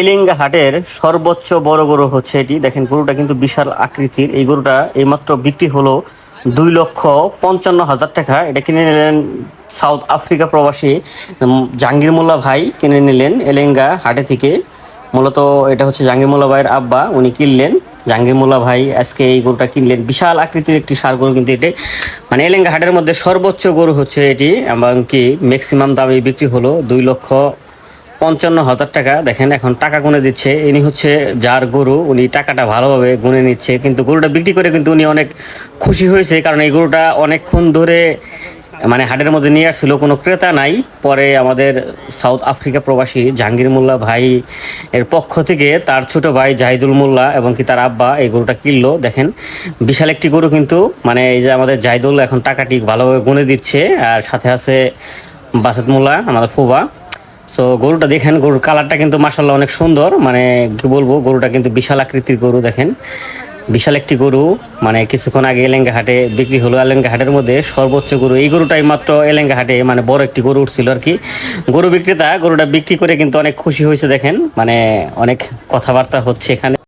এলেঙ্গা হাটের সর্বোচ্চ বড় গরু হচ্ছে এটি। দেখেন গরুটা কিন্তু বিশাল আকৃতির। এই গরুটা এইমাত্র বিক্রি হলো 2,55,000 টাকা। এটা কিনে নিলেন সাউথ আফ্রিকা প্রবাসী জাহাঙ্গীর মোল্লা ভাই কিনে নিলেন এলেঙ্গা হাটে থেকে। মূলত এটা হচ্ছে জাহাঙ্গীর মোল্লা ভাইয়ের আব্বা, উনি কিনলেন। জাহাঙ্গীর মোল্লা ভাই আজকে এই গরুটা কিনলেন। বিশাল আকৃতির একটি ষাঁড় গরু, কিন্তু এটি মানে এলেঙ্গা হাটের মধ্যে সর্বোচ্চ গরু হচ্ছে এটি, এমনকি ম্যাক্সিমাম দামে বিক্রি হলো 2,55,000 টাকা। দেখেন এখন টাকা গুনে দিচ্ছে। ইনি হচ্ছে যার গরু, উনি টাকাটা ভালোভাবে গুনে নিচ্ছে। কিন্তু গরুটা বিক্রি করে কিন্তু উনি অনেক খুশি হয়েছে, কারণ এই গরুটা অনেকক্ষণ ধরে মানে হাটের মধ্যে নিয়ে আসছিল, কোনো ক্রেতা নাই। পরে আমাদের সাউথ আফ্রিকা প্রবাসী জাহাঙ্গীর মোল্লা ভাই এর পক্ষ থেকে তার ছোট ভাই জাহিদুল মোল্লা এবং কি তার আব্বা এই গরুটা কিনলো। দেখেন বিশাল একটি গরু কিন্তু, মানে এই যে আমাদের জাহিদুল এখন টাকাটি ভালোভাবে গুনে দিচ্ছে, আর সাথে আছে বাসাত মোল্লা আমাদের ফুবা। সো গরুটা দেখেন, গরুর কালারটা কিন্তু মাশাল্লাহ অনেক সুন্দর। মানে কি বলবো, গরুটা কিন্তু বিশাল আকৃতির গরু। দেখেন বিশাল একটি গরু, মানে কিছুক্ষণ আগে এলেঙ্গা হাটে বিক্রি হলো। এলেঙ্গা হাটের মধ্যে সর্বোচ্চ গরু এই গরুটাই মাত্র এলেঙ্গা হাটে, মানে বড় একটি গরু উঠছিল আর কি। গরু বিক্রেতা গরুটা বিক্রি করে কিন্তু অনেক খুশি হয়েছে। দেখেন মানে অনেক কথাবার্তা হচ্ছে এখানে।